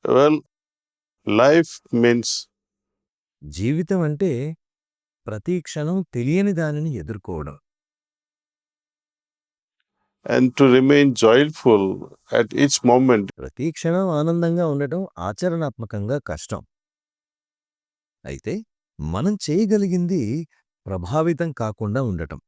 Well, life means జీవితం అంటే ప్రతి క్షణం తెలియని దానిని ఎదుర్కోవడం. and to remain joyful at each moment. ప్రతి క్షణం ఆనందంగా ఉండటం ఆచరణాత్మకంగా కష్టం. అయితే మనం చేయగలిగింది ప్రభావితం కాకుండా ఉండటం.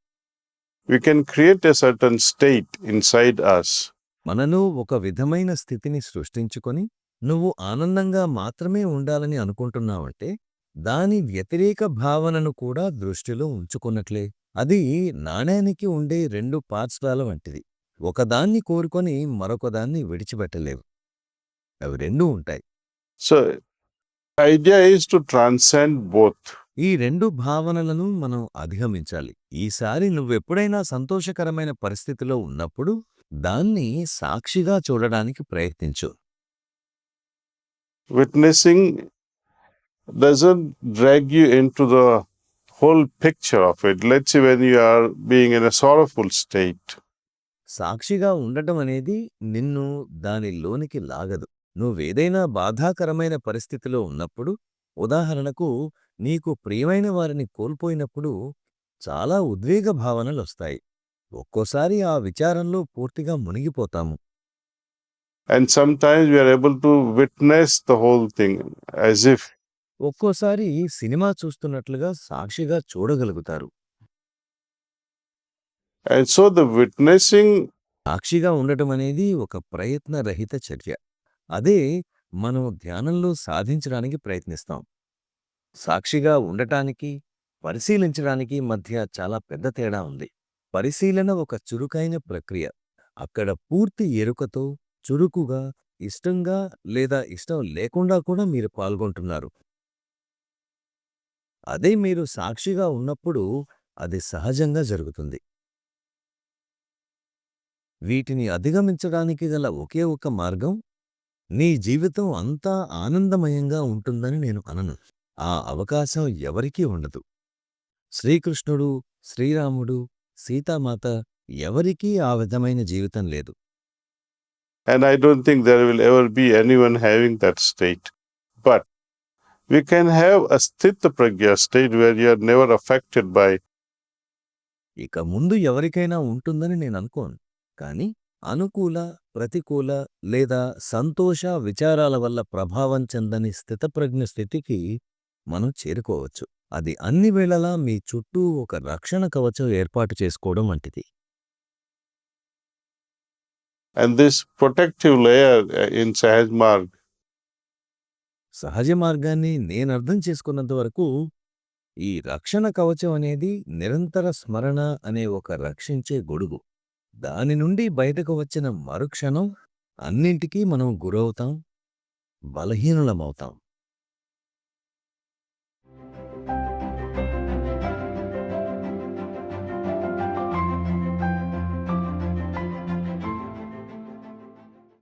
We can create a certain state inside us. మనను ఒక విధమైన స్థితిని సృష్టించుకొని నువ్వు ఆనందంగా మాత్రమే ఉండాలని అనుకుంటున్నావంటే దాని వ్యతిరేక భావనను కూడా దృష్టిలో ఉంచుకున్నట్లే. అది నాణేనికి ఉండే రెండు పార్శ్వాల వంటిది. ఒకదాన్ని కోరుకొని మరొకదాన్ని విడిచిపెట్టలేవు. అవి రెండూ ఉంటాయి. So, idea is to transcend both. ఈ రెండు భావనలను మనం అధిగమించాలి. ఈసారి నువ్వెప్పుడైనా సంతోషకరమైన పరిస్థితిలో ఉన్నప్పుడు దాన్ని సాక్షిగా చూడడానికి ప్రయత్నించు. Witnessing doesn't drag you into the whole picture of it. Let's say when you are being in a sorrowful state. సాక్షిగా ఉండటం అనేది నిన్ను దానిలోనికి లాగదు. నువ్వేదైనా బాధాకరమైన పరిస్థితిలో ఉన్నప్పుడు, ఉదాహరణకు నీకు ప్రియమైన వారిని కోల్పోయినప్పుడు చాలా ఉద్వేగ భావనలొస్తాయి. ఒక్కోసారి ఆ విచారంలో పూర్తిగా మునిగిపోతాము. And sometimes we are able to witness the whole thing as if. ఒక్కోసారి సినిమా చూస్తున్నట్లుగా సాక్షిగా చూడగలుగుతారు. And so the witnessing సాక్షిగా ఉండటం అనేది ఒక ప్రయత్నరహిత చర్య. అదే మనం ధ్యానంలో సాధించడానికి ప్రయత్నిస్తాం. సాక్షిగా ఉండటానికి, పరిశీలించడానికి మధ్య చాలా పెద్ద తేడా ఉంది. పరిశీలన ఒక చురుకైన ప్రక్రియ. అక్కడ పూర్తి ఎరుకతో, చురుకుగా, ఇష్టంగా లేదా ఇష్టం లేకుండా కూడా మీరు పాల్గొంటున్నారు. అదే మీరు సాక్షిగా ఉన్నప్పుడు అది సహజంగా జరుగుతుంది. వీటిని అధిగమించడానికి గల ఒకే ఒక మార్గం, నీ జీవితం అంతా ఆనందమయంగా ఉంటుందని నేను అనను. ఆ అవకాశం ఎవరికీ ఉండదు. శ్రీకృష్ణుడు, శ్రీరాముడు, సీతామాత ఎవరికీ ఆ విధమైన జీవితం లేదు. and I don't think there will ever be anyone having that state. But we can have a sthita pragya state where you are never affected by. ఇక ముందు ఎవరికైనా ఉంటుందని నేను అనుకోను. కానీ అనుకూల, ప్రతికూల లేదా సంతోష విచారాల వల్ల ప్రభావం చెందని స్థితప్రజ్ఞ స్థితికి మనం చేరుకోవచ్చు. అది అన్ని వేళలా మీ చుట్టూ ఒక రక్షణ కవచం ఏర్పాటు చేసుకోవడం వంటిది. And this protective layer in Sahaj Marg సహజ మార్గాన్ని నేనర్థం చేసుకున్నంత వరకు ఈ రక్షణ కవచం అనేది నిరంతర స్మరణ అనే ఒక రక్షించే గొడుగు. దాని నుండి బయటకు వచ్చిన మరుక్షణం అన్నింటికీ మనం గురవుతాం, బలహీనులమవుతాం.